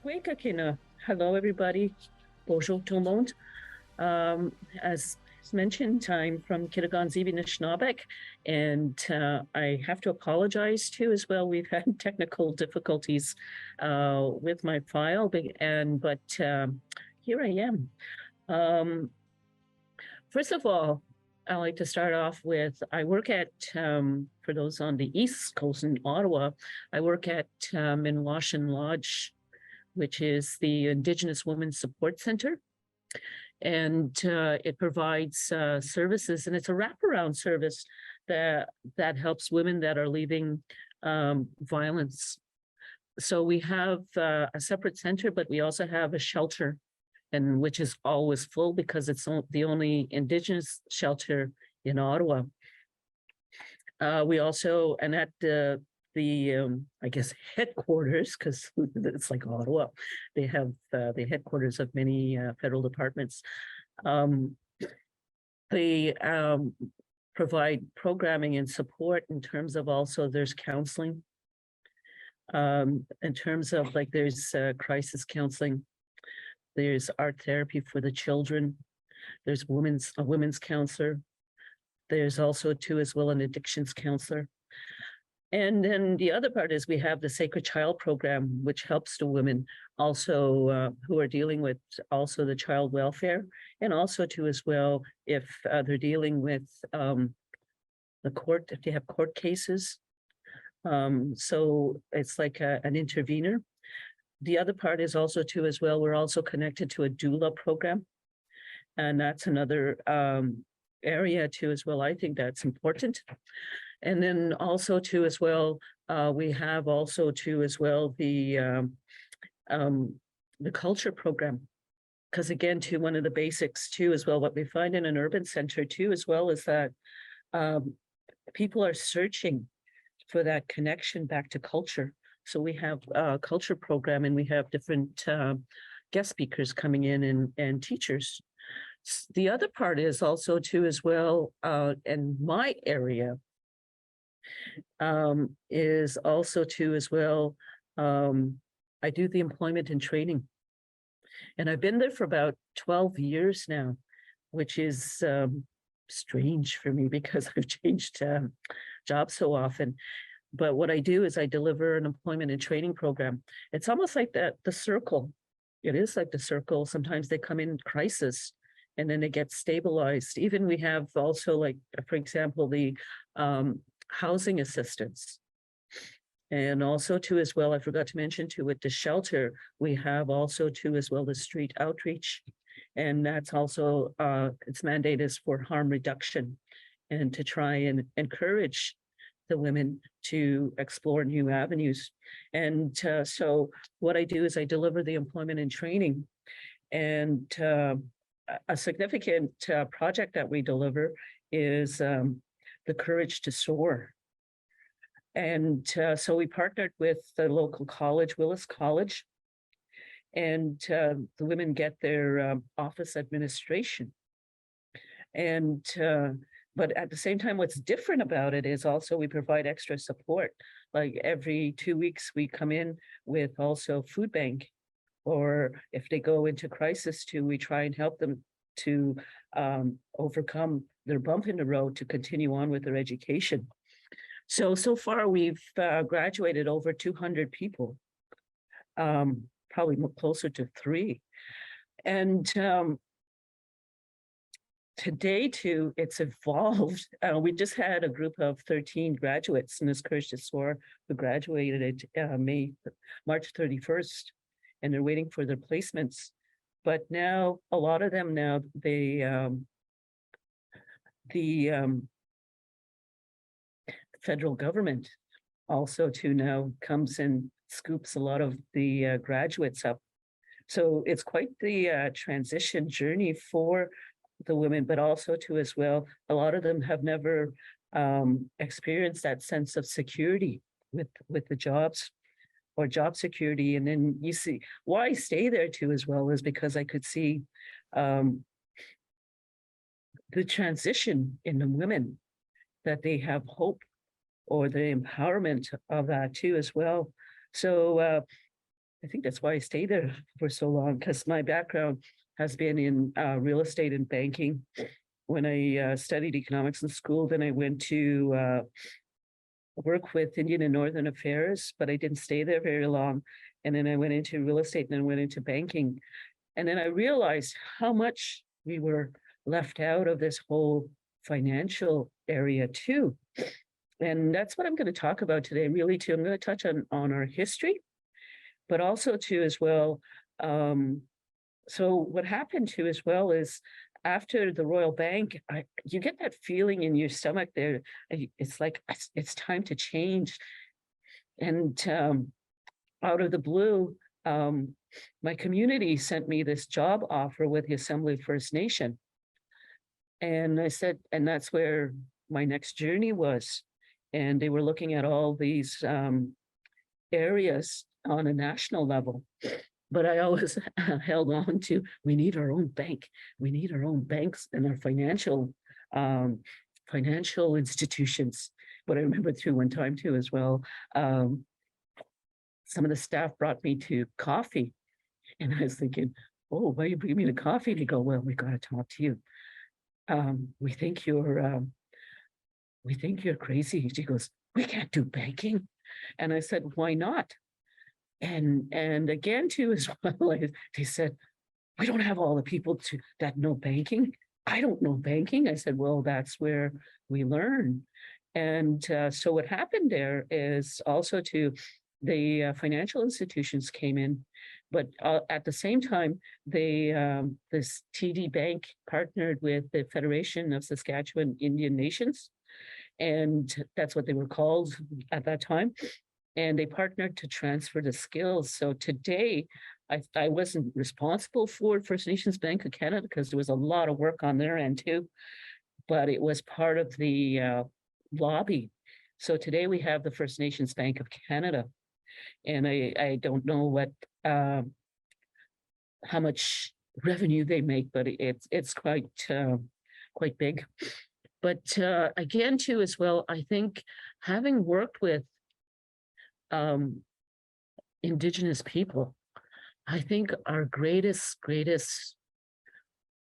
Oui, Kakina. Hello, everybody. Bonjour tout le monde. As mentioned, I'm from Kitagan-Zibi Nishnabek, and I have to apologize too as well. We've had technical difficulties with my file, but here I am. First of all, I like to start off with, I work at, for those on the East Coast in Ottawa, I work at Minwashin Lodge, which is the Indigenous Women's Support Center. And it provides services, and it's a wraparound service that helps women that are leaving violence. So we have a separate center, but we also have a shelter, and which is always full because it's the only Indigenous shelter in Ottawa. We also, and at the I guess headquarters, because it's like Ottawa, they have the headquarters of many federal departments. They provide programming and support in terms of, also there's counseling, in terms of like there's crisis counseling, there's art therapy for the children, there's a women's counselor, there's also too as well an addictions counselor. And then the other part is we have the Sacred Child program, which helps the women also who are dealing with also the child welfare, and also too as well if they're dealing with the court, if they have court cases. So it's like an intervener. The other part is also too as well, we're also connected to a doula program. And that's another area too as well. I think that's important. And then also too as well, we have also too as well the culture program, because again, too, one of the basics too as well, what we find in an urban center too as well is that people are searching for that connection back to culture. So we have a culture program, and we have different guest speakers coming in and teachers. The other part is also too as well in my area, is also too as well, I do the employment and training. And I've been there for about 12 years now, which is strange for me because I've changed jobs so often. But what I do is I deliver an employment and training program. It's almost like the circle. It is like the circle. Sometimes they come in crisis and then they get stabilized. Even we have also, like, for example, the housing assistance. And also too as well, I forgot to mention too, with the shelter, we have also too as well the street outreach. And that's also, its mandate is for harm reduction and to try and encourage the women to explore new avenues. And so what I do is I deliver the employment and training. And a significant project that we deliver is the Courage to Soar. And so we partnered with the local college, Willis College, and the women get their office administration. And but at the same time, what's different about it is also we provide extra support. Like every 2 weeks, we come in with also food bank, or if they go into crisis too, we try and help them to overcome their bump in the road to continue on with their education. So far we've graduated over 200 people, probably closer to 3. And today too, it's evolved. We just had a group of 13 graduates in this Courage to Soar who graduated March 31st, and they're waiting for their placements. But now, a lot of them now, the federal government also too now comes and scoops a lot of the graduates up. So it's quite the transition journey for the women, but also too as well, a lot of them have never experienced that sense of security with the jobs or job security. And then you see why I stay there too as well is because I could see the transition in the women, that they have hope, or the empowerment of that too as well. So I think that's why I stayed there for so long, because my background has been in real estate and banking. When I studied economics in school, then I went to work with Indian and Northern Affairs, but I didn't stay there very long. And then I went into real estate and then went into banking. And then I realized how much we were left out of this whole financial area too. And that's what I'm going to talk about today, really, too. I'm going to touch on our history, but also too as well. So what happened too as well is after the Royal Bank, you get that feeling in your stomach there. It's like it's time to change. And out of the blue, my community sent me this job offer with the Assembly First Nation. And I said, and that's where my next journey was. And they were looking at all these areas on a national level. But I always held on to, we need our own bank. We need our own banks and our financial institutions. But I remember through one time too as well, some of the staff brought me to coffee. And I was thinking, oh, why are you bringing me to coffee? And they go, well, we got to talk to you. We think you're crazy. She goes, we can't do banking. And I said, why not? And again, too, as well, they said, we don't have all the people that know banking. I don't know banking. I said, well, that's where we learn. And so what happened there is also the financial institutions came in, but at the same time, this TD Bank partnered with the Federation of Saskatchewan Indian Nations, and that's what they were called at that time. And they partnered to transfer the skills. So today, I wasn't responsible for First Nations Bank of Canada because there was a lot of work on their end too, but it was part of the lobby. So today we have the First Nations Bank of Canada. And I don't know what how much revenue they make, but it's quite big. But again, too, as well, I think having worked with Indigenous people, I think our greatest,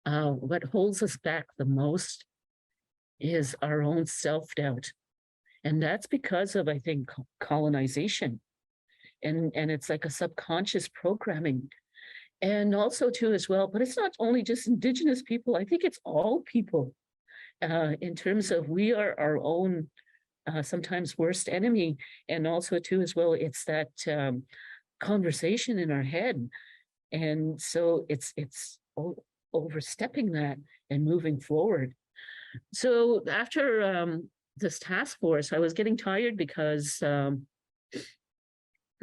what holds us back the most is our own self-doubt. And that's because of, I think, colonization. And it's like a subconscious programming. And also too as well, but it's not only just Indigenous people, I think it's all people. In terms of we are our own sometimes worst enemy. And also too as well, it's that conversation in our head. And so it's overstepping that and moving forward. So after this task force, I was getting tired because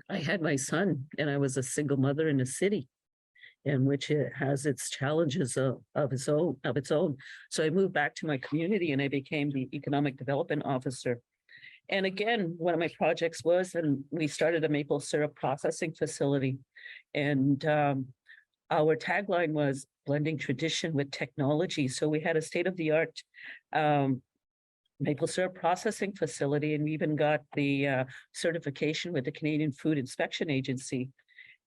I had my son and I was a single mother in a city in which it has its challenges of its own. So I moved back to my community and I became the economic development officer. And again, one of my projects was, and we started a maple syrup processing facility. And our tagline was blending tradition with technology. So we had a state-of-the-art maple syrup processing facility, and we even got the certification with the Canadian Food Inspection Agency.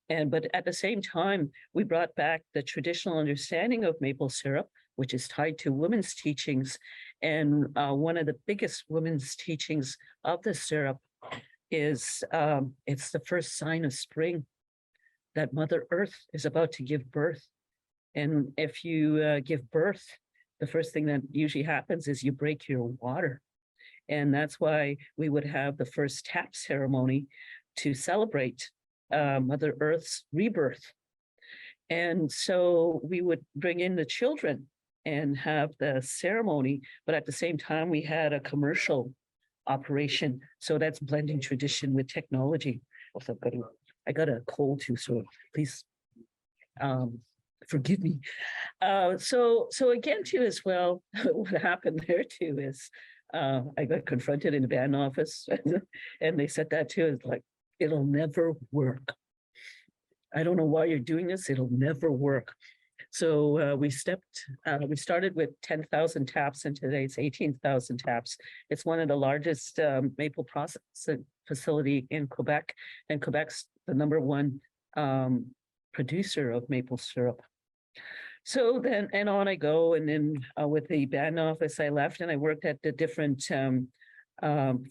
But at the same time, we brought back the traditional understanding of maple syrup, which is tied to women's teachings. And one of the biggest women's teachings of the syrup is it's the first sign of spring, that Mother Earth is about to give birth. And if you give birth, the first thing that usually happens is you break your water. And that's why we would have the first tap ceremony to celebrate Mother Earth's rebirth. And so we would bring in the children and have the ceremony, but at the same time, we had a commercial operation. So that's blending tradition with technology. Also, I got a cold too, so please forgive me. So again, too, as well, what happened there too is I got confronted in the band office, and they said that too, is like, it'll never work. I don't know why you're doing this. It'll never work. So we started with 10,000 taps, and today it's 18,000 taps. It's one of the largest maple processing facility in Quebec, and Quebec's the #1 producer of maple syrup. So then, and on I go, and then with the band office, I left and I worked at the different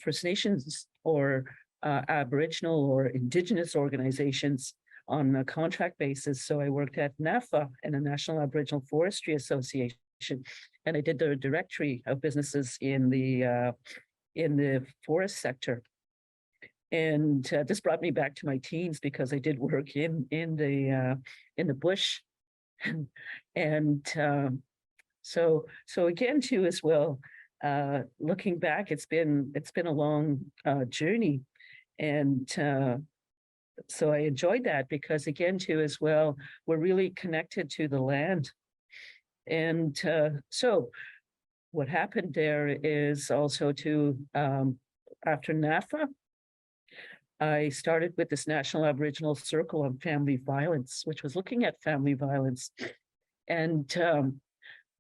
First Nations or Aboriginal or Indigenous organizations on a contract basis. So I worked at NAFA and the National Aboriginal Forestry Association, and I did the directory of businesses in the forest sector. And this brought me back to my teens because I did work in the bush. And so again too as well, looking back, it's been a long journey, and so I enjoyed that because again too as well, we're really connected to the land. And so what happened there is also to after NAFA, I started with this National Aboriginal Circle on Family Violence, which was looking at family violence. And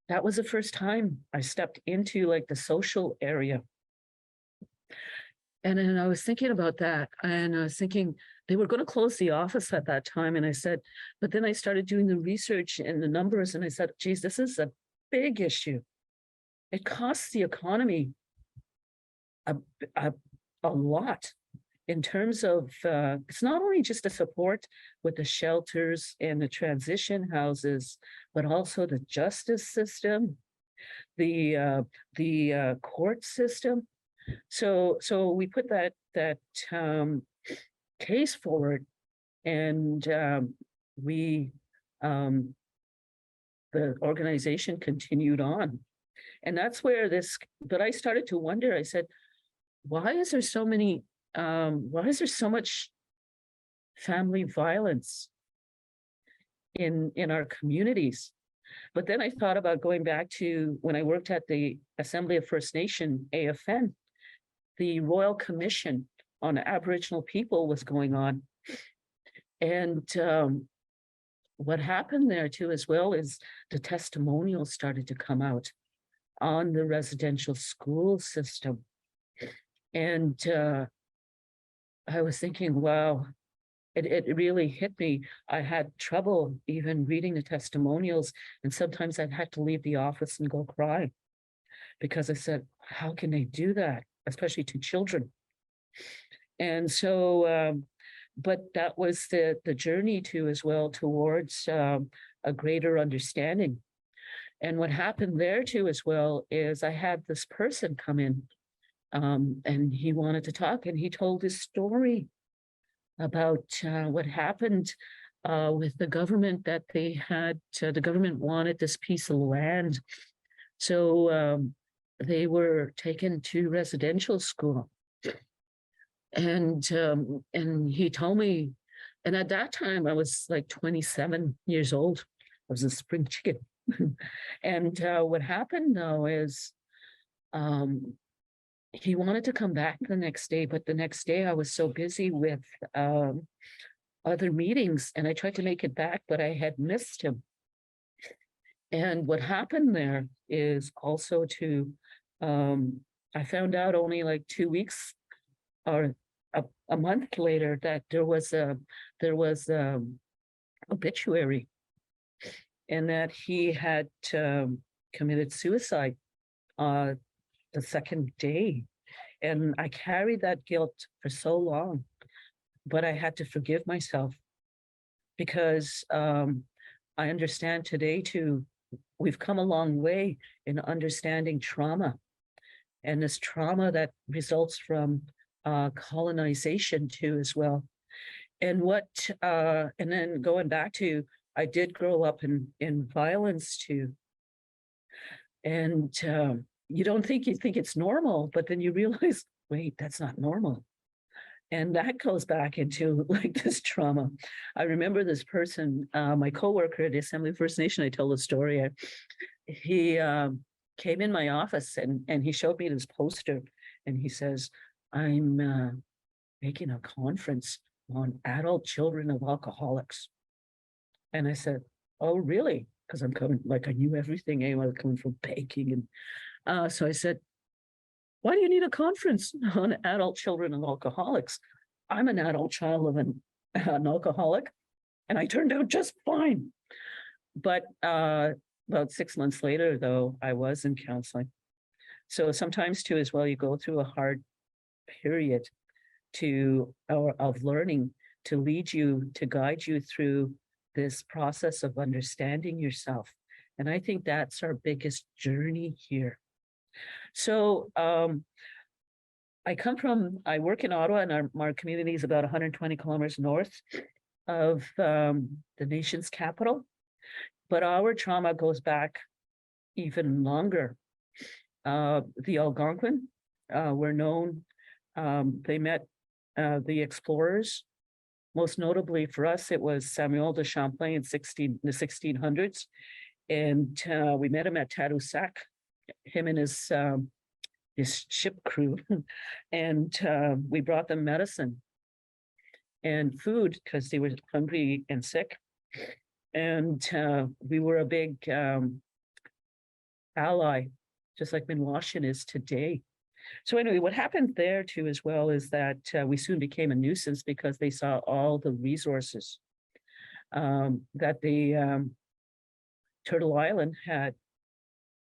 that was the first time I stepped into like the social area. And then I was thinking about that, and I was thinking they were going to close the office at that time. And I said, but then I started doing the research and the numbers, and I said, geez, this is a big issue. It costs the economy a lot. In terms of, it's not only just the support with the shelters and the transition houses, but also the justice system, the court system. So we put that case forward, and the organization continued on, and that's where but I started to wonder. I said, why is there so many? Why is there so much family violence in our communities? But then I thought about going back to when I worked at the Assembly of First Nation, AFN, the Royal Commission on Aboriginal People was going on. And what happened there too as well is the testimonials started to come out on the residential school system. And I was thinking, wow, it really hit me. I had trouble even reading the testimonials, and sometimes I'd had to leave the office and go cry because I said, how can they do that, especially to children? And so, but that was the journey too as well towards a greater understanding. And what happened there too as well is I had this person come in, and he wanted to talk, and he told his story about what happened with the government, that they had, the government wanted this piece of land. So they were taken to residential school. And he told me, and at that time I was like 27 years old. I was a spring chicken. And what happened though is he wanted to come back the next day, but the next day I was so busy with other meetings, and I tried to make it back, but I had missed him. And what happened there is also I found out only like 2 weeks or a month later that there was obituary, and that he had committed suicide the second day. And I carried that guilt for so long, but I had to forgive myself because I understand today too, we've come a long way in understanding trauma, and this trauma that results from colonization too as well. And and then going back to, I did grow up in violence too. And you think it's normal, but then you realize, wait, that's not normal. And that goes back into like this trauma. I remember this person, my coworker at the Assembly of First Nation, I tell the story. He came in my office and he showed me this poster, and he says, I'm making a conference on adult children of alcoholics. And I said, oh, really? Because I'm coming, like I knew everything. I was coming from baking. And so I said, why do you need a conference on adult children of alcoholics? I'm an adult child of an alcoholic. and I turned out just fine. But about 6 months later, though, I was in counseling. So sometimes too, as well, you go through a hard period of learning to lead you, to guide you through this process of understanding yourself. And I think that's our biggest journey here. So I work in Ottawa, and our community is about 120 kilometers north of the nation's capital. But our trauma goes back even longer. The Algonquin were known, they met the explorers. Most notably for us, it was Samuel de Champlain in the 1600s. And we met him at Tadoussac, him and his ship crew. And we brought them medicine and food because they were hungry and sick. And we were a big ally, just like Minwashin is today. So anyway, what happened there too as well is that we soon became a nuisance because they saw all the resources that the Turtle Island had.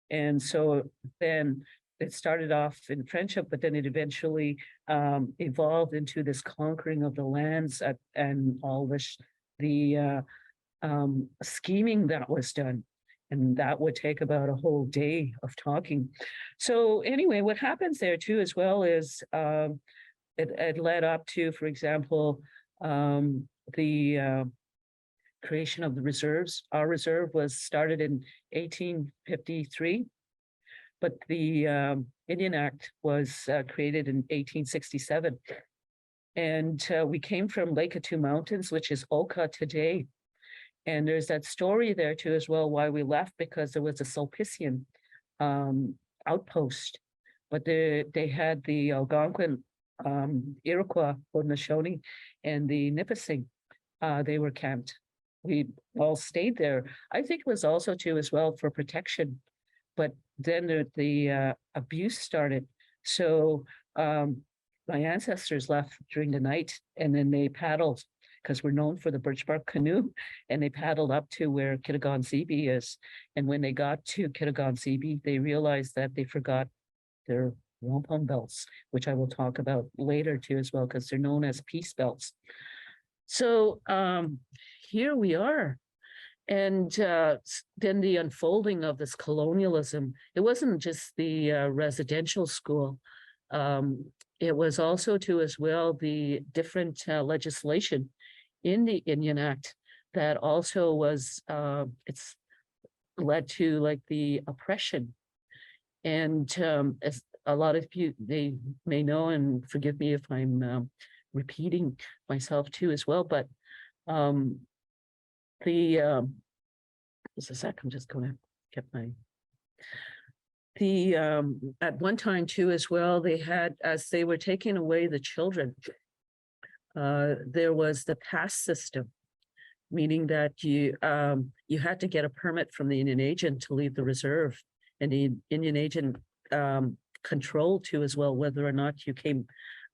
And so then it started off in friendship, but then it eventually evolved into this conquering of the lands and all this, the scheming that was done. And that would take about a whole day of talking. So anyway, what happens there too as well is it led up to, for example, the creation of the reserves. Our reserve was started in 1853, but the Indian Act was created in 1867. And we came from Lake of Two Mountains, which is Oka today. And there's that story there too as well, why we left, because there was a Sulpician outpost, but they had the Algonquin, Iroquois, Haudenosaunee, and the Nipissing. They were camped. We all stayed there. I think it was also too as well for protection, but then the abuse started. So my ancestors left during the night, and then they paddled, because we're known for the birch bark canoe, and they paddled up to where Kittagon-Zibi is. And when they got to Kittagon-Zibi, they realized that they forgot their wampum belts, which I will talk about later too as well, because they're known as peace belts. So here we are. And then the unfolding of this colonialism, it wasn't just the residential school. It was also too as well the different legislation in the Indian Act that also was, it's led to like the oppression. And as a lot of you, they may know, and forgive me if I'm repeating myself too as well, but just a sec, I'm just gonna get my, at one time too as well, they had, as they were taking away the children, there was the pass system, meaning that you had to get a permit from the Indian agent to leave the reserve, and the Indian agent controlled too as well whether or not you came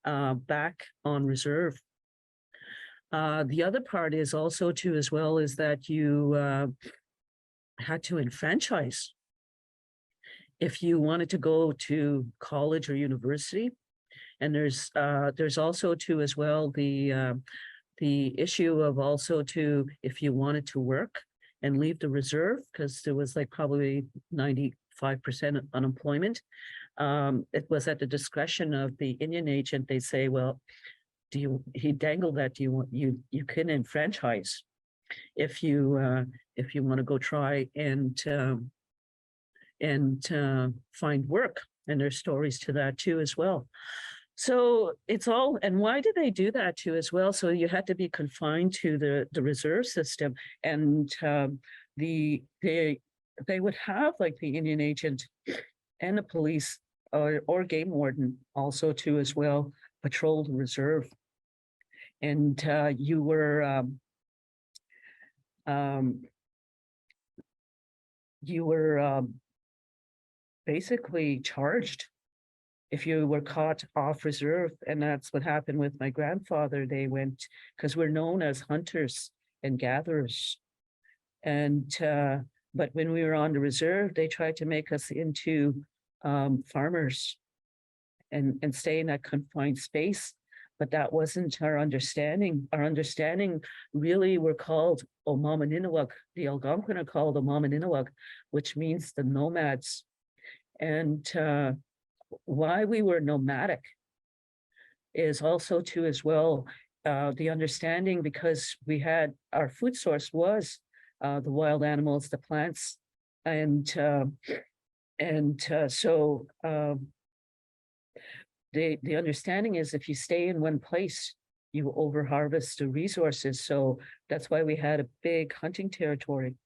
back on reserve. The other part is also too as well is that you had to enfranchise if you wanted to go to college or university. And there's also too as well the issue of also too, if you wanted to work and leave the reserve, because there was like probably 95% unemployment. It was at the discretion of the Indian agent. They say, well, he dangled that you can enfranchise if you want to go try and find work. And there's stories to that too as well. So it's all, and why did they do that too as well? So you had to be confined to the reserve system, and they would have like the Indian agent and the police or game warden also too as well patrol the reserve. And you were basically charged if you were caught off reserve. And that's what happened with my grandfather. They went, because we're known as hunters and gatherers. And but when we were on the reserve, they tried to make us into farmers and stay in that confined space. But that wasn't our understanding. Our understanding really were called Omamininawag. The Algonquin are called Omamininawag, which means the nomads. And why we were nomadic is also too as well the understanding, because we had our food source was the wild animals, the plants, and so the understanding is if you stay in one place, you overharvest the resources. So that's why we had a big hunting territory.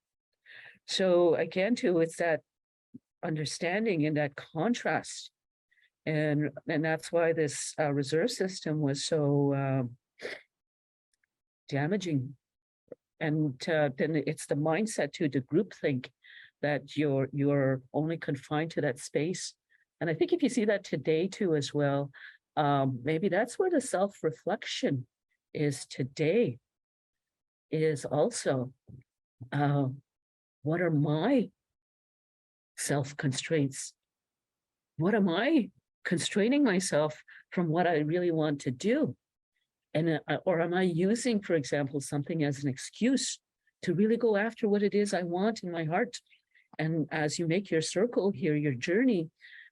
So again, too, it's that understanding and that contrast. And that's why this reserve system was so damaging. And then it's the mindset to the groupthink that you're only confined to that space. And I think if you see that today too as well, maybe that's where the self-reflection is today, is also what are my self-constraints? What am I constraining myself from what I really want to do? And or am I using, for example, something as an excuse to really go after what it is I want in my heart? And as you make your circle here, your journey,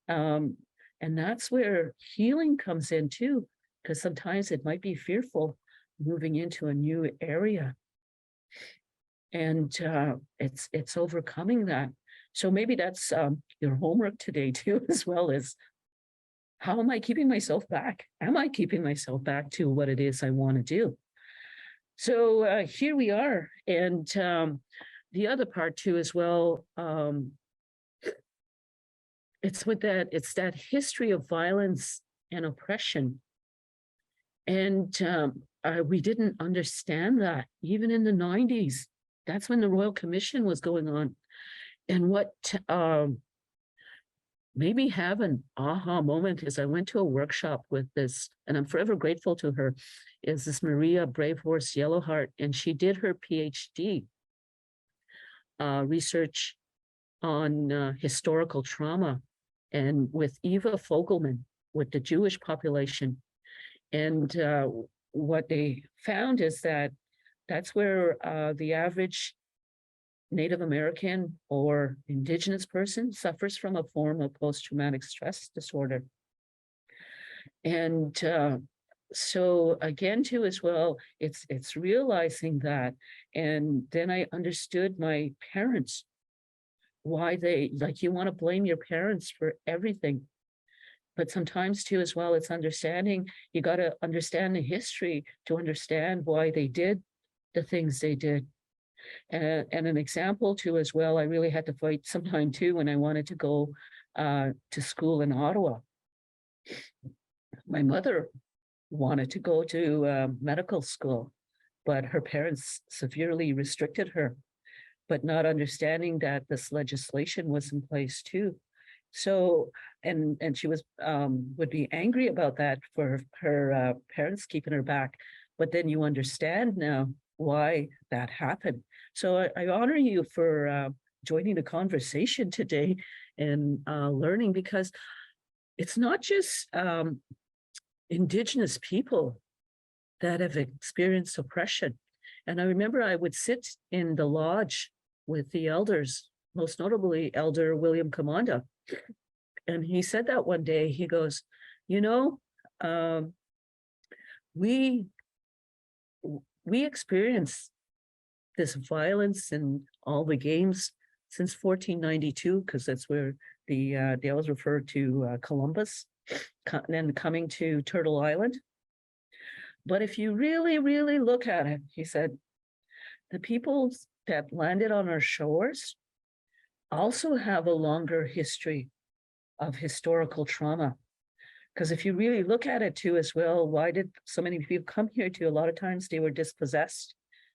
and that's where healing comes in too, because sometimes it might be fearful moving into a new area. And it's overcoming that. So maybe that's your homework today too, as well as how am I keeping myself back? Am I keeping myself back to what it is I want to do? So here we are. And the other part too as well, it's that history of violence and oppression. And we didn't understand that even in the 90s. That's when the Royal Commission was going on. And what made me have an aha moment is I went to a workshop with this, and I'm forever grateful to her, is this Maria Brave Horse Yellowheart, and she did her PhD research on historical trauma, and with Eva Fogelman, with the Jewish population. And what they found is that that's where the average Native American or Indigenous person suffers from a form of post-traumatic stress disorder. And so again, too, as well, it's realizing that. And then I understood my parents, why they, like, you want to blame your parents for everything. But sometimes too, as well, it's understanding, you got to understand the history to understand why they did the things they did. And an example too, as well, I really had to fight sometime too when I wanted to go to school in Ottawa. My mother wanted to go to medical school, but her parents severely restricted her, but not understanding that this legislation was in place too. So, and she was would be angry about that for her parents keeping her back. But then you understand now why that happened. So I honor you for joining the conversation today and learning, because it's not just Indigenous people that have experienced oppression. And I remember I would sit in the lodge with the elders, most notably Elder William Commanda. And he said that one day, he goes, you know, we experienced this violence in all the games since 1492, because that's where they always refer to Columbus and then coming to Turtle Island. But if you really, really look at it, he said, the peoples that landed on our shores also have a longer history of historical trauma. Because if you really look at it too as well, why did so many people come here too? A lot of times they were dispossessed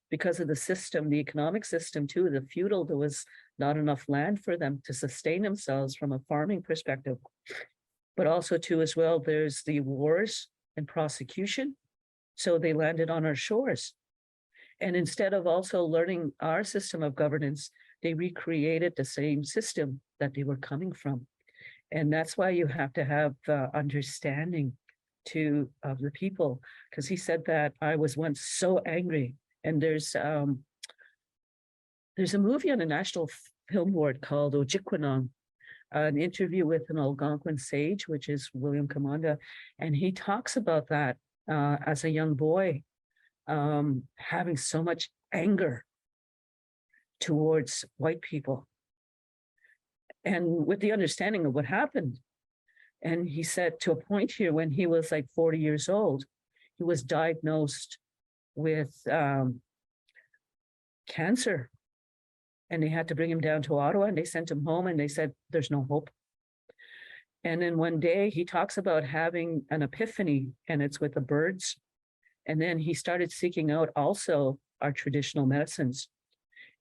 because of the system, the economic system too, the feudal, there was not enough land for them to sustain themselves from a farming perspective. But also too as well, there's the wars and prosecution. So they landed on our shores. And instead of also learning our system of governance, they recreated the same system that they were coming from. And that's why you have to have understanding of the people, because he said that I was once so angry. And there's a movie on the National Film Board called Ojibwe, an interview with an Algonquin sage, which is William Commanda, and he talks about that as a young boy, having so much anger towards white people, and with the understanding of what happened. And he said to a point here when he was like 40 years old, he was diagnosed with cancer. And they had to bring him down to Ottawa, and they sent him home, and they said, there's no hope. And then one day he talks about having an epiphany, and it's with the birds. And then he started seeking out also our traditional medicines.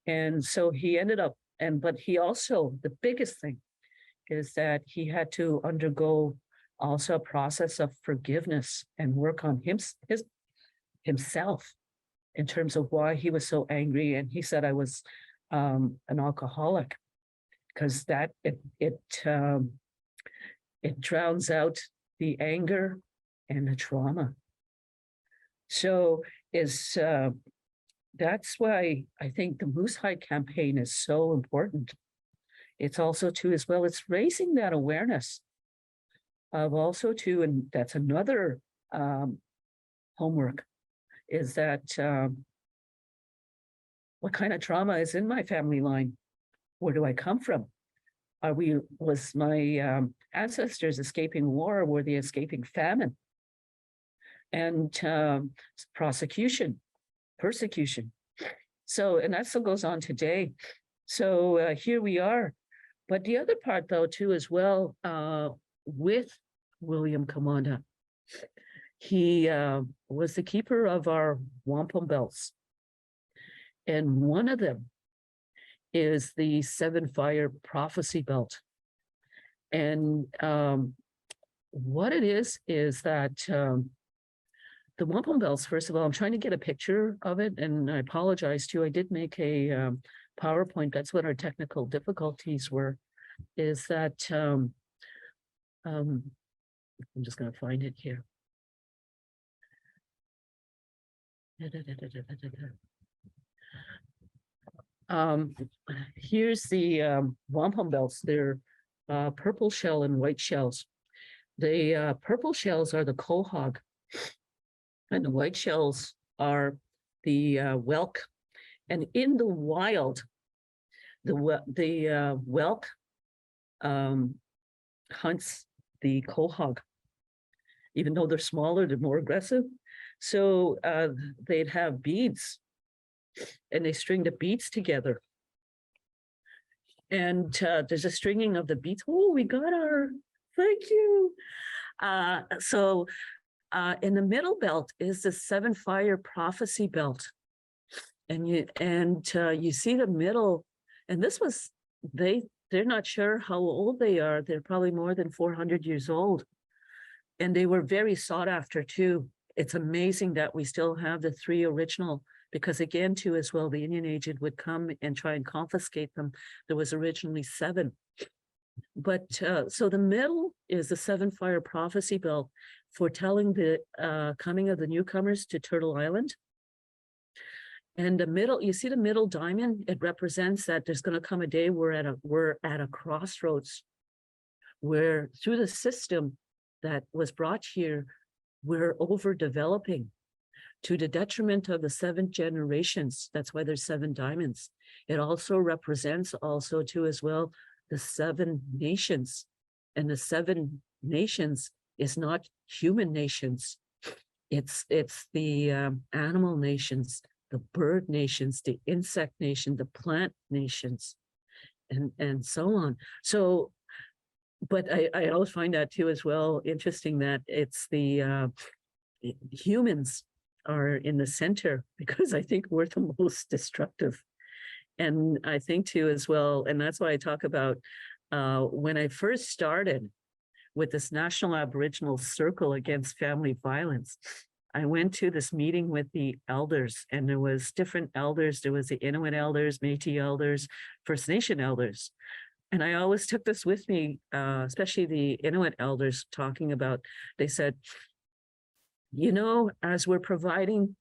And so he ended up, but he also, the biggest thing is that he had to undergo also a process of forgiveness and work on himself in terms of why he was so angry. And he said, I was an alcoholic, because that it drowns out the anger and the trauma. So that's why I think the Moosehide Campaign is so important. It's also too, as well, it's raising that awareness of also too, and that's another homework, is that what kind of trauma is in my family line? Where do I come from? Was my ancestors escaping war, or were they escaping famine? And persecution. So, and that still goes on today. So here we are. But the other part, though, too, as well, with William Commanda, he was the keeper of our wampum belts. And one of them is the 7 Fire Prophecy Belt. And what it is that the wampum belts, first of all, I'm trying to get a picture of it, and I apologize too. I did make a PowerPoint. That's what our technical difficulties were, is that I'm just going to find it here. Here's the wampum belts. They're purple shell and white shells. The purple shells are the quahog, and the white shells are the whelk. And in the wild, the whelk hunts the quahog. Even though they're smaller, they're more aggressive. So they'd have beads, and they string the beads together. And there's a stringing of the beads. Oh, we got our, thank you. So in the middle belt is the 7 Fire Prophecy Belt. And you see the middle, and this was, they're not sure how old they are. They're probably more than 400 years old. And they were very sought after too. It's amazing that we still have the 3 original, because again, too, as well, the Indian agent would come and try and confiscate them. There was originally 7. But so the middle is the 7 Fire Prophecy Belt, foretelling the coming of the newcomers to Turtle Island. And the middle, you see the middle diamond, it represents that there's going to come a day we're at a crossroads, where through the system that was brought here, we're overdeveloping to the detriment of the 7 generations. That's why there's 7 diamonds. It also represents also too, as well, the 7 nations. And the 7 nations is not human nations. It's the animal nations, the bird nations, the insect nation, the plant nations, and so on. So, but I always find that too as well interesting, that it's the humans are in the center, because I think we're the most destructive. And I think too as well, and that's why I talk about when I first started with this National Aboriginal Circle Against Family Violence, I went to this meeting with the elders, and there was different elders. There was the Inuit elders, Métis elders, First Nation elders. And I always took this with me, especially the Inuit elders talking about, they said, as we're providing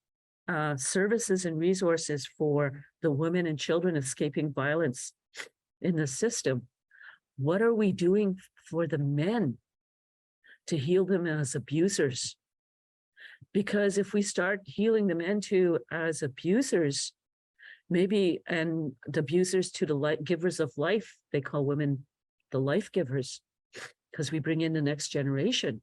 services and resources for the women and children escaping violence in the system, what are we doing for the men to heal them as abusers? Because if we start healing the men too as abusers, maybe, and the abusers to the givers of life, they call women the life givers, because we bring in the next generation.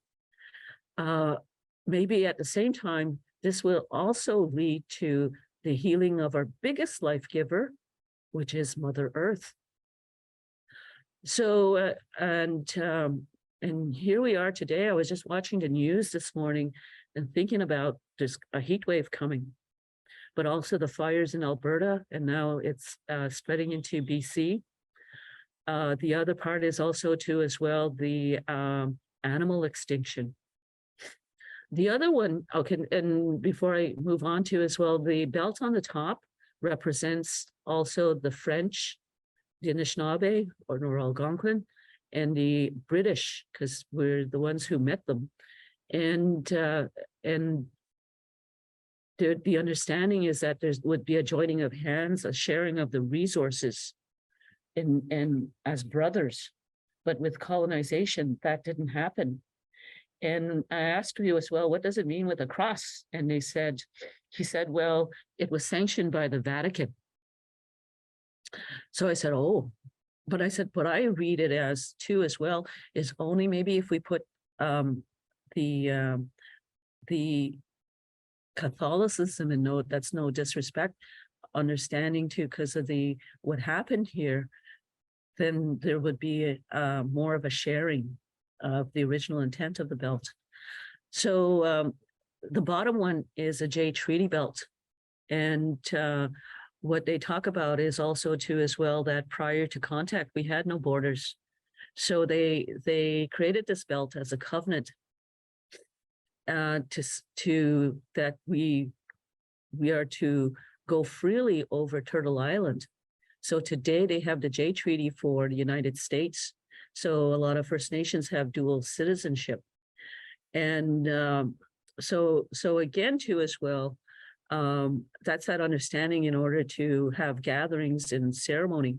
Maybe at the same time, this will also lead to the healing of our biggest life giver, which is Mother Earth. So, and here we are today. I was just watching the news this morning and thinking about there's a heat wave coming, but also the fires in Alberta, and now it's spreading into BC. The other part is also too as well the animal extinction. The other one, okay, and before I move on to as well, the belt on the top represents also the French, the Anishinaabe or Algonquin, and the British, because we're the ones who met them. And the understanding is that there would be a joining of hands, a sharing of the resources and as brothers. But with colonization, that didn't happen. And I asked you as well, what does it mean with a cross? And he said, well, it was sanctioned by the Vatican. So I said, oh, but I said, what I read it as too as well is only maybe if we put the Catholicism in note, that's no disrespect, understanding too, because of what happened here, then there would be more of a sharing of the original intent of the belt. So the bottom one is a J Treaty belt. And what they talk about is also too as well that prior to contact, we had no borders. So they created this belt as a covenant to that we are to go freely over Turtle Island. So today they have the J Treaty for the United States. So a lot of First Nations have dual citizenship. And so again too as well, that's that understanding in order to have gatherings and ceremony.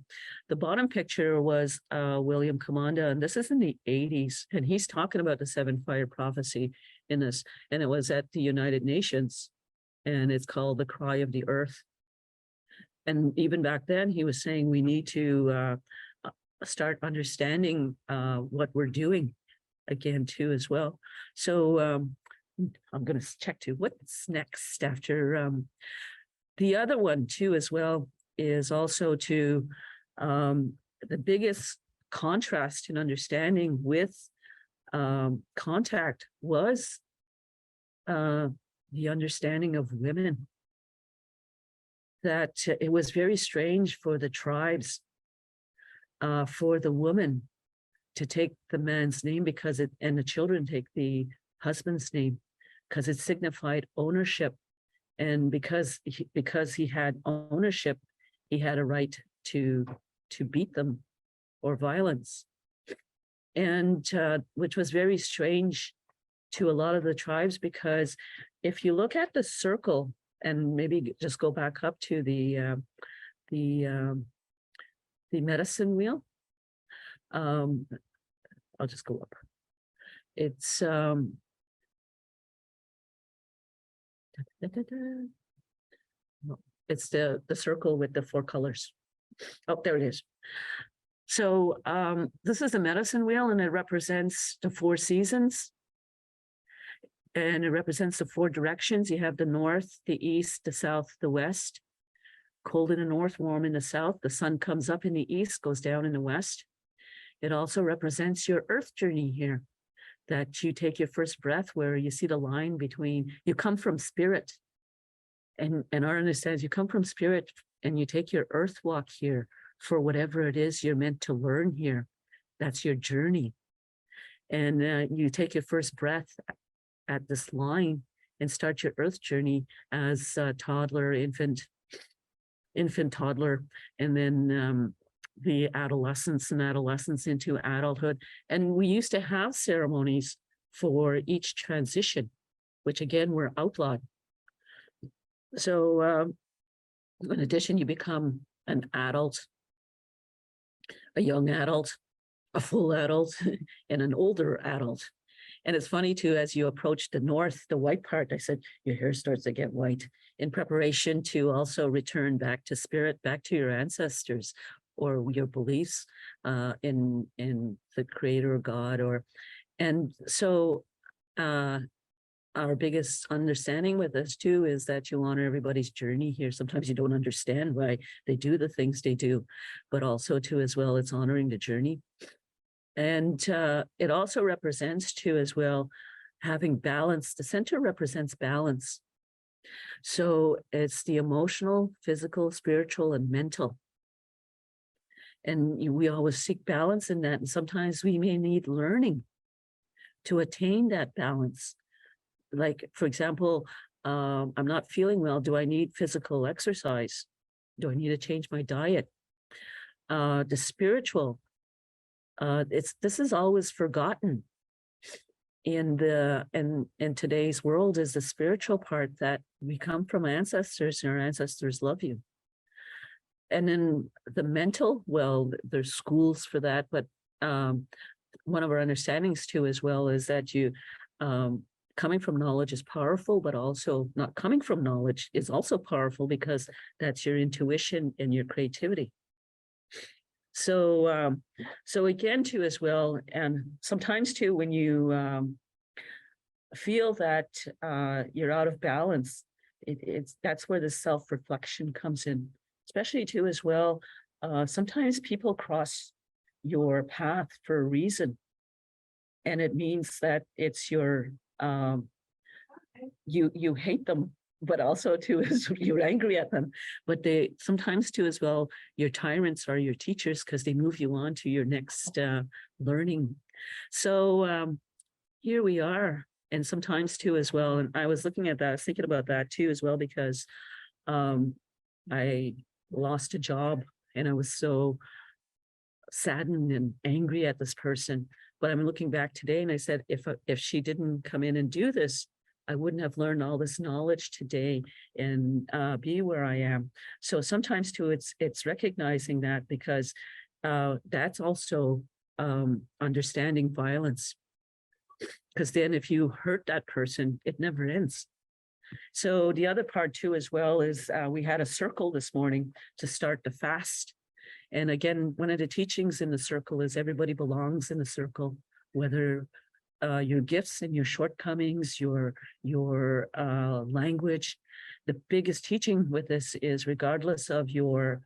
The bottom picture was William Commanda, and this is in the 80s, and he's talking about the 7 fire prophecy in this, and it was at the United Nations, and it's called the Cry of the Earth. And even back then, he was saying we need to start understanding what we're doing again too as well. So I'm going to check too what's next after the other one too as well is also to the biggest contrast in understanding with contact was the understanding of women, that it was very strange for the tribes, for the woman to take the man's name because and the children take the husband's name because it signified ownership. And because he had ownership, he had a right to beat them or violence. And which was very strange to a lot of the tribes, because if you look at the circle and maybe just go back up to the medicine wheel, I'll just go up. It's it's the circle with the 4 colors. Oh, there it is. So this is a medicine wheel, and it represents the 4 seasons. And it represents the 4 directions. You have the north, the east, the south, the west. Cold in the north, warm in the south. The sun comes up in the east, goes down in the west. It also represents your earth journey here, that you take your first breath where you see the line between, you come from spirit. And our understanding is you come from spirit and you take your earth walk here for whatever it is you're meant to learn here. That's your journey. And you take your first breath at this line, and start your earth journey as a toddler, infant, toddler, and then the adolescence into adulthood. And we used to have ceremonies for each transition, which again were outlawed. So in addition, you become an adult, a young adult, a full adult, and an older adult. And it's funny too, as you approach the north, the white part, I said, your hair starts to get white in preparation to also return back to spirit, back to your ancestors or your beliefs in the creator God. And so our biggest understanding with this too is that you honor everybody's journey here. Sometimes you don't understand why they do the things they do, but also too as well, it's honoring the journey. And it also represents too as well, having balance. The center represents balance. So it's the emotional, physical, spiritual, and mental. And we always seek balance in that. And sometimes we may need learning to attain that balance. Like, for example, I'm not feeling well. Do I need physical exercise? Do I need to change my diet? The spiritual, this is always forgotten in today's world, is the spiritual part, that we come from ancestors and our ancestors love you. And then the mental, well, there's schools for that, but one of our understandings too as well is that you coming from knowledge is powerful, but also not coming from knowledge is also powerful, because that's your intuition and your creativity. So again too as well, and sometimes too when you feel that you're out of balance, that's where the self-reflection comes in, especially too as well. Sometimes people cross your path for a reason, and it means that it's your you hate them, but also too is you're angry at them. But they sometimes too as well, your tyrants are your teachers, because they move you on to your next learning. So here we are. And sometimes too as well, and I was looking at that, I was thinking about that too as well, because I lost a job and I was so saddened and angry at this person. But I'm looking back today and I said, if she didn't come in and do this, I wouldn't have learned all this knowledge today and be where I am. So sometimes too, it's recognizing that, because that's also understanding violence. Because then if you hurt that person, it never ends. So the other part too as well is we had a circle this morning to start the fast. And again, one of the teachings in the circle is everybody belongs in the circle, whether your gifts and your shortcomings, your language. The biggest teaching with this is, regardless of your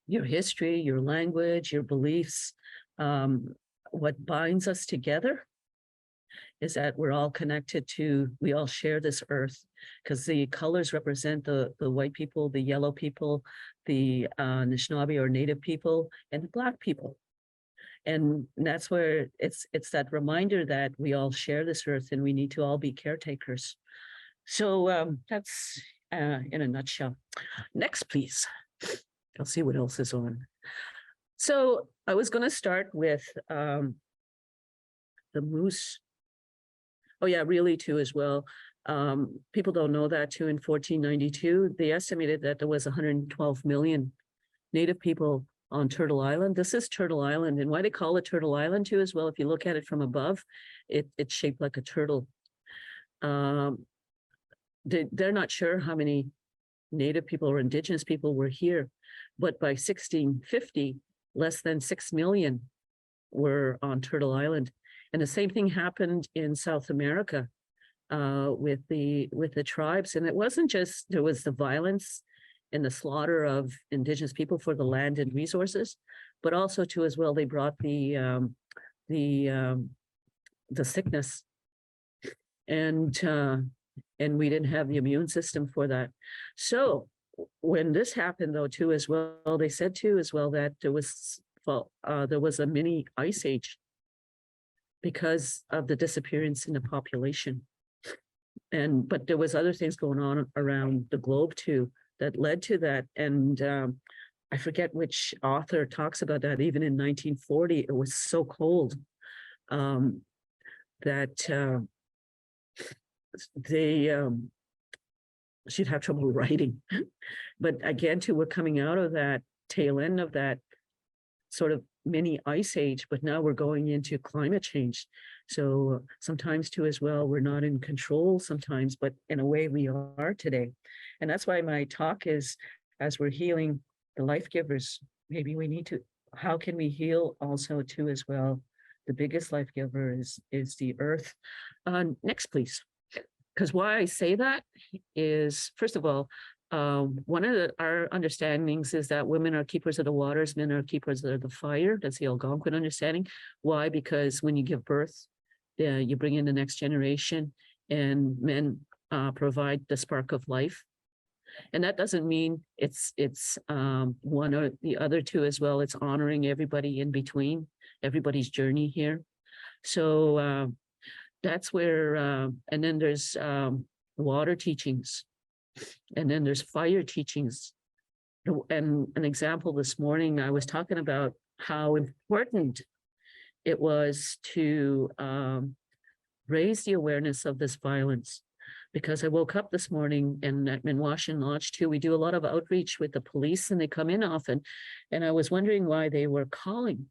history, your language, your beliefs, what binds us together is that we're all connected to, we all share this earth, because the colors represent the white people, the yellow people, the Anishinaabe or Native people, and the Black people. And that's where it's that reminder that we all share this earth and we need to all be caretakers. So that's in a nutshell. Next, please. I'll see what else is on. So I was going to start with the moose. Oh yeah, really too as well. People don't know that too. In 1492, they estimated that there was 112 million Native people on Turtle Island. This is Turtle Island, and why they call it Turtle Island too as well, if you look at it from above, it's shaped like a turtle. They're not sure how many Native people or Indigenous people were here, but by 1650, less than 6 million were on Turtle Island. And the same thing happened in South America with the tribes. And it wasn't just, there was the violence and the slaughter of Indigenous people for the land and resources, but also too as well, they brought the sickness, and we didn't have the immune system for that. So when this happened though too as well, they said too as well that there was a mini ice age because of the disappearance in the population. but there was other things going on around the globe too that led to that. And I forget which author talks about that. Even in 1940, it was so cold that she'd have trouble writing. But again, too, we're coming out of that tail end of that sort of mini ice age, but now we're going into climate change. So sometimes too, as well, we're not in control sometimes, but in a way we are today. And that's why my talk is, as we're healing the life givers, maybe we need to, how can we heal also too, as well? The biggest life giver is the earth. Next, please. Because why I say that is, first of all, one of our understandings is that women are keepers of the waters, men are keepers of the fire. That's the Algonquin understanding. Why? Because when you give birth, you bring in the next generation, and men provide the spark of life. And that doesn't mean it's one or the other two as well. It's honoring everybody in between, everybody's journey here. So that's where, and then there's water teachings. And then there's fire teachings. And an example this morning, I was talking about how important it was to raise the awareness of this violence. Because I woke up this morning, and at Minwashin Lodge too, we do a lot of outreach with the police, and they come in often. And I was wondering why they were calling.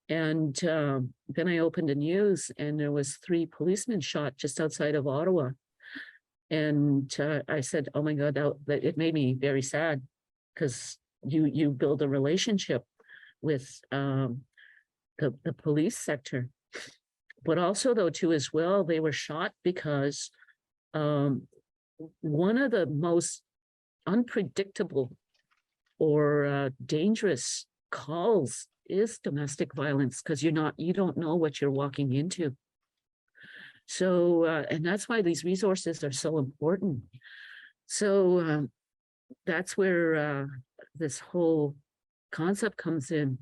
And then I opened the news, and there was 3 policemen shot just outside of Ottawa. And I said, oh my God, that it made me very sad, because you build a relationship with the police sector. But also, though, too, as well, they were shot because one of the most unpredictable or dangerous calls is domestic violence, because you don't know what you're walking into. So, and that's why these resources are so important. So that's where this whole concept comes in.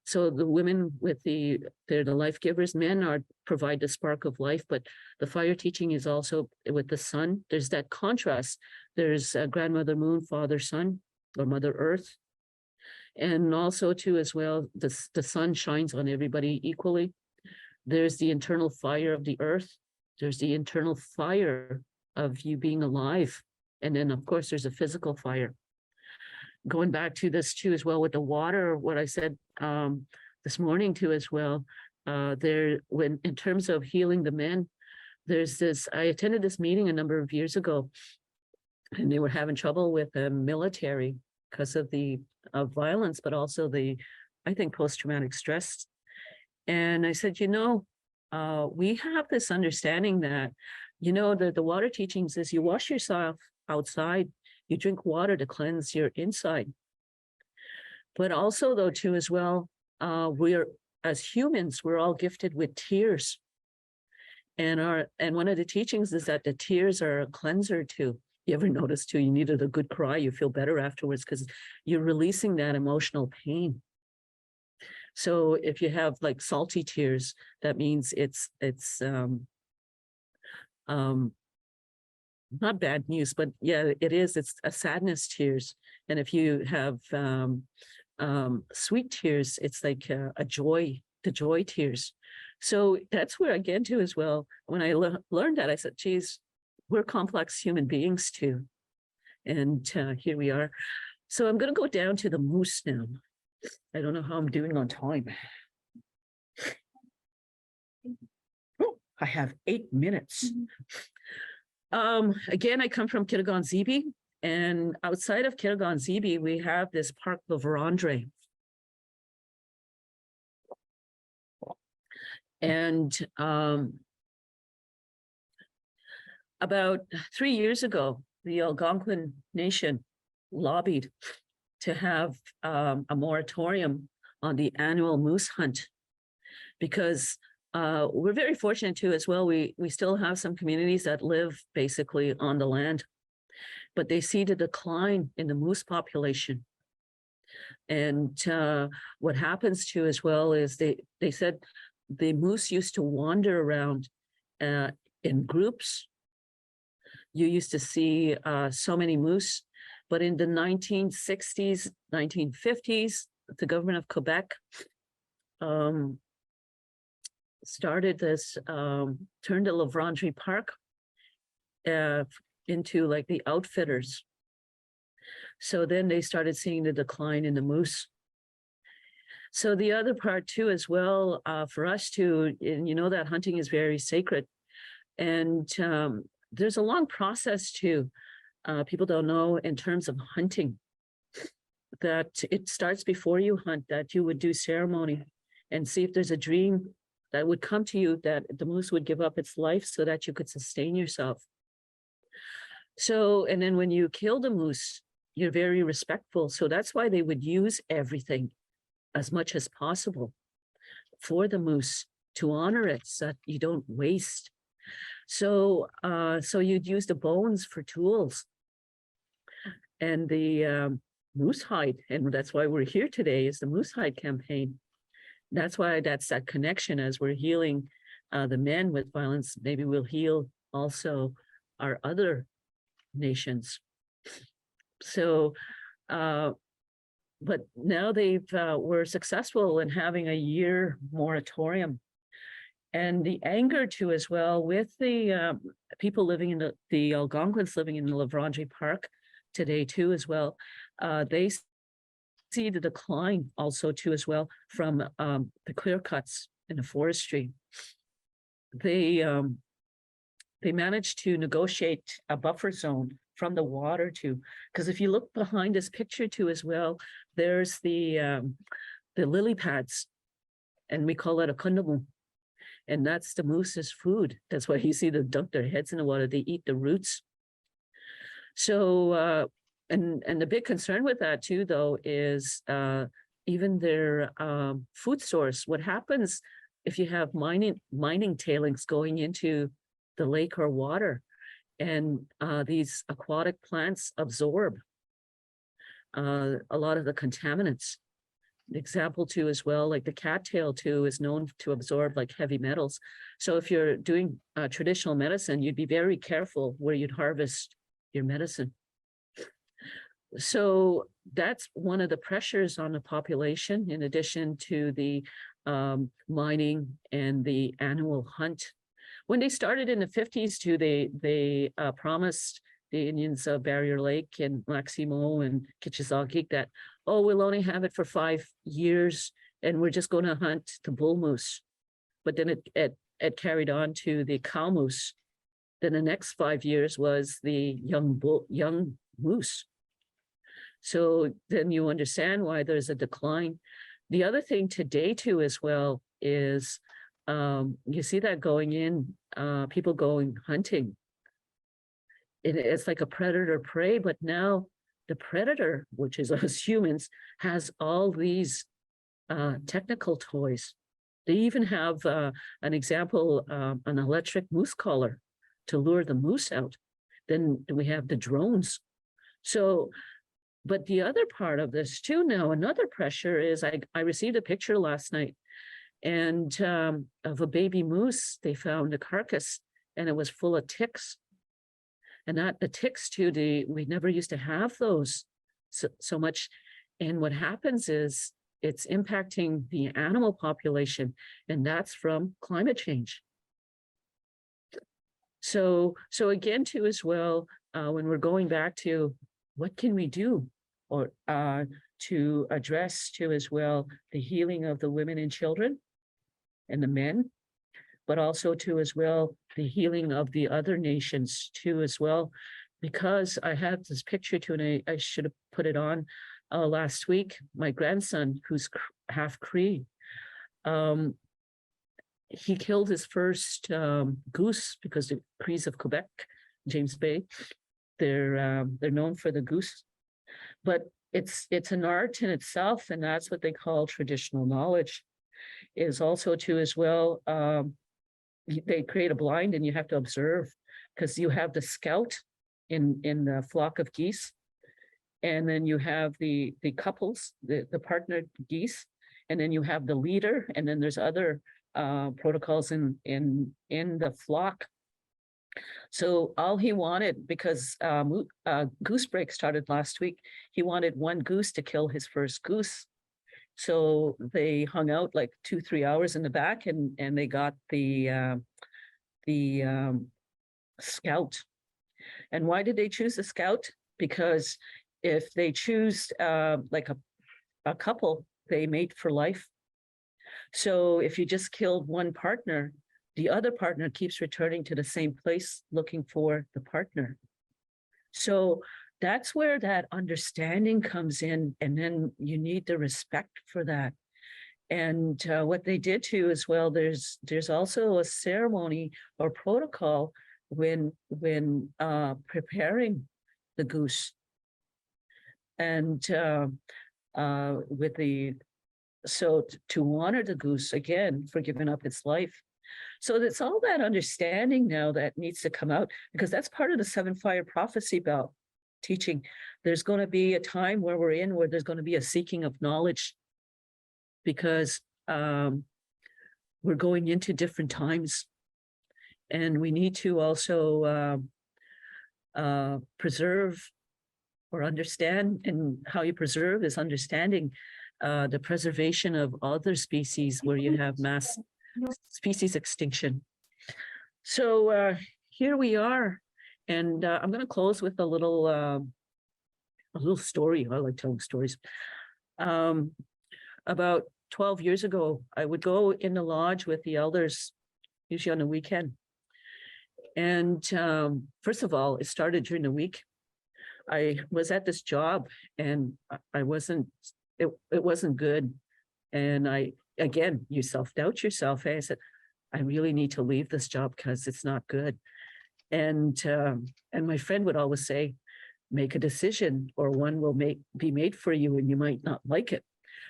So the women with they're the life givers, men provide the spark of life, but the fire teaching is also with the sun. There's that contrast. There's grandmother moon, father sun, or mother earth. And also too, as well, the sun shines on everybody equally. There's the internal fire of the earth. There's the internal fire of you being alive. And then, of course, there's a physical fire. Going back to this too, as well, with the water, what I said this morning too, as well, in terms of healing the men, there's this, I attended this meeting a number of years ago, and they were having trouble with the military because of the violence, but also I think, post-traumatic stress. And I said, we have this understanding that, the water teachings is you wash yourself outside, you drink water to cleanse your inside. But also, though, too, as well, as humans, we're all gifted with tears. And one of the teachings is that the tears are a cleanser too. You ever notice too, you needed a good cry, you feel better afterwards because you're releasing that emotional pain. So if you have like salty tears, that means it's not bad news, but yeah, it is. It's a sadness tears. And if you have sweet tears, it's like a joy, the joy tears. So that's where, again, too, as well, when I learned that, I said, geez, we're complex human beings too. And here we are. So I'm going to go down to the moose now. I don't know how I'm doing on time. Oh, I have 8 minutes. Again, I come from Kitigan-Zibi, and outside of Kitigan-Zibi, we have this Parc La Vérandre. And about 3 years ago, the Algonquin Nation lobbied to have a moratorium on the annual moose hunt, because we're very fortunate too, as well. We still have some communities that live basically on the land, but they see the decline in the moose population. And what happens too, as well, is they said the moose used to wander around in groups, you used to see so many moose, but in the 1960s, 1950s, the government of Quebec started this, turned the La Vérendrye Park into like the outfitters. So then they started seeing the decline in the moose. So the other part too, as well, for us too, and you know that hunting is very sacred, and there's a long process too. People don't know in terms of hunting that it starts before you hunt, that you would do ceremony and see if there's a dream that would come to you that the moose would give up its life so that you could sustain yourself. So, and then when you kill the moose, you're very respectful. So that's why they would use everything as much as possible for the moose to honor it so that you don't waste. So, so you'd use the bones for tools and the moose hide. And that's why we're here today, is the Moosehide Campaign. That's why that's that connection. As we're healing the men with violence, maybe we'll heal also our other nations. So, but now we're successful in having a year moratorium. And the anger too, as well, with the people living in the Algonquins living in the La Vérendrye Park today too, as well, they see the decline also too, as well, from the clear cuts in the forestry. They managed to negotiate a buffer zone from the water too, because if you look behind this picture too, as well, there's the lily pads, and we call it a kundamu. And that's the moose's food. That's why you see them dunk their heads in the water. They eat the roots. So, and the big concern with that too, though, is even their food source. What happens if you have mining tailings going into the lake or water, and these aquatic plants absorb a lot of the contaminants? Example too, as well, like the cattail too is known to absorb like heavy metals. So if you're doing traditional medicine, you'd be very careful where you'd harvest your medicine. So that's one of the pressures on the population, in addition to the mining and the annual hunt. When they started in the 50s too, they promised the Indians of Barrier Lake and Maximo and Kitchizawkik that, oh, we'll only have it for 5 years and we're just going to hunt the bull moose. But then it carried on to the cow moose. Then the next 5 years was the young moose. So then you understand why there's a decline. The other thing today too, as well, is you see that going in, people going hunting. It's like a predator prey, but now the predator, which is us humans, has all these technical toys. They even have an example, an electric moose collar to lure the moose out. Then we have the drones. So, but the other part of this too now, another pressure is I received a picture last night, and of a baby moose. They found a carcass and it was full of ticks. And that the ticks too, we never used to have those so much. And what happens is it's impacting the animal population, and that's from climate change. So again too, as well, when we're going back to what can we do, or to address too, as well, the healing of the women and children and the men, but also too, as well, the healing of the other nations too, as well, because I had this picture too, and I should have put it on last week. My grandson, who's half Cree, he killed his first goose, because the Crees of Quebec, James Bay, they're known for the goose, but it's an art in itself, and that's what they call traditional knowledge. Is also too, as well, they create a blind and you have to observe, because you have the scout in the flock of geese, and then you have the couples, the partnered geese, and then you have the leader, and then there's other protocols in the flock. So all he wanted, because goose break started last week, he wanted one goose to kill his first goose. So they hung out like 2, 3 hours in the back, and they got the scout. And why did they choose the scout? Because if they choose like a couple, they mate for life. So if you just killed one partner, the other partner keeps returning to the same place looking for the partner. So that's where that understanding comes in, and then you need the respect for that. And what they did too as well, there's also a ceremony or protocol when preparing the goose, and with the so to honor the goose again for giving up its life. So it's all that understanding now that needs to come out, because that's part of the 7 fire prophecy about teaching. There's going to be a time where we're in where there's going to be a seeking of knowledge, because we're going into different times, and we need to also preserve or understand. And how you preserve is understanding the preservation of other species where you have mass species extinction. So here we are, and I'm going to close with a little story. I like telling stories. About 12 years ago, I would go in the lodge with the elders, usually on the weekend. And first of all, it started during the week. I was at this job, and I wasn't. It wasn't good, and again, you self-doubt yourself. Hey, I said, I really need to leave this job because it's not good. And my friend would always say, make a decision, or one will be made for you, and you might not like it.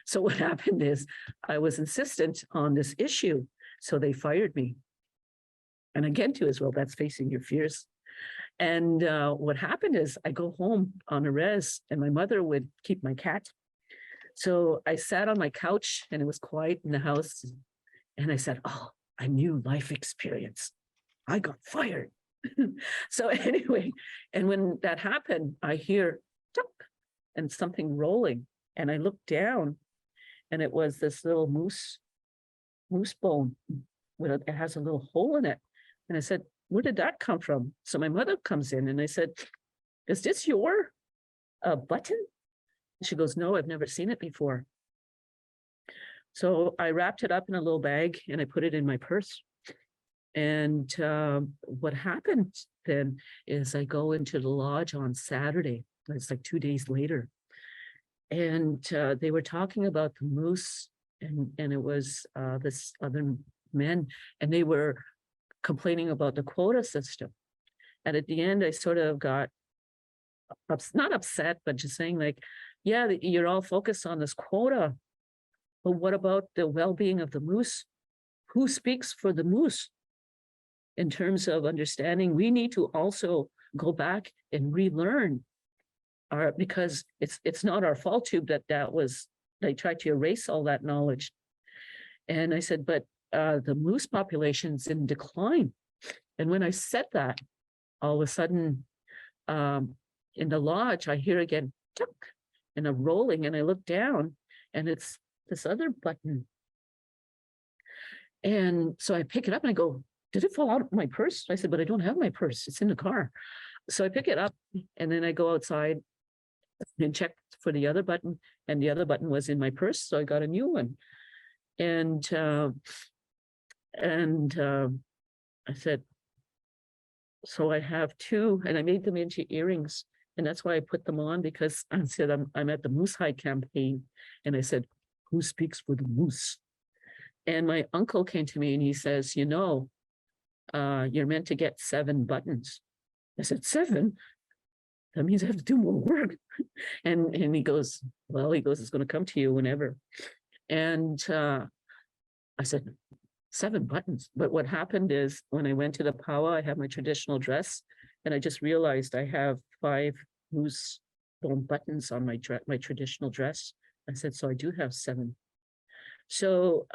So what happened is I was insistent on this issue, so they fired me. And again, too, as well, that's facing your fears. And what happened is I go home on a res, and my mother would keep my cat. So I sat on my couch, and it was quiet in the house. And I said, oh, a new life experience. I got fired. So anyway, and when that happened, I hear tuck and something rolling. And I looked down, and it was this little moose bone. It has a little hole in it. And I said, where did that come from? So my mother comes in, and I said, is this your button? She goes, no, I've never seen it before. So I wrapped it up in a little bag, and I put it in my purse. And what happened then is I go into the lodge on Saturday. It's like 2 days later. And they were talking about the moose, and it was this other men, and they were complaining about the quota system. And at the end, I sort of got not upset, but just saying like, yeah, you're all focused on this quota, but what about the well-being of the moose? Who speaks for the moose? In terms of understanding, we need to also go back and relearn because it's not our fault too that was, they tried to erase all that knowledge. And I said, but the moose population's in decline. And when I said that, all of a sudden in the lodge, I hear again, tuck, and a rolling, and I look down, and it's this other button. And so I pick it up, and I go, did it fall out of my purse? I said, but I don't have my purse. It's in the car. So I pick it up, and then I go outside and check for the other button, and the other button was in my purse. So I got a new one. And I said, so I have two, and I made them into earrings. And that's why I put them on, because I said, I'm at the Moosehide Campaign. And I said, who speaks for the moose? And my uncle came to me, and he says, you know, you're meant to get 7 buttons. I said, 7? That means I have to do more work. And he goes, well, it's going to come to you whenever. And I said, 7 buttons. But what happened is when I went to the powwow, I had my traditional dress, and I just realized I have 5 moose bone buttons on my traditional dress. I said, so I do have 7. So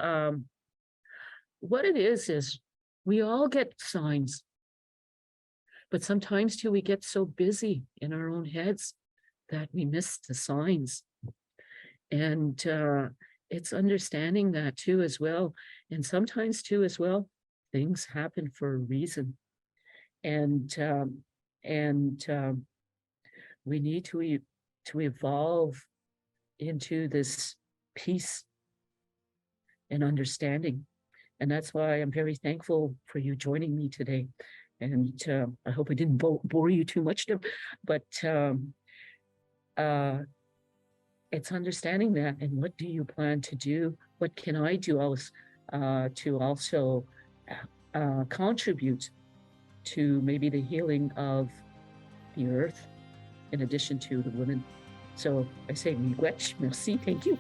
what it is we all get signs. But sometimes too, we get so busy in our own heads that we miss the signs. And it's understanding that too as well. And sometimes too as well, things happen for a reason. And we need to evolve into this peace and understanding. And that's why I'm very thankful for you joining me today. And I hope I didn't bore you too much, but it's understanding that. And what do you plan to do? What can I do else to also contribute to maybe the healing of the earth in addition to the women? So I say miigwech, merci, thank you.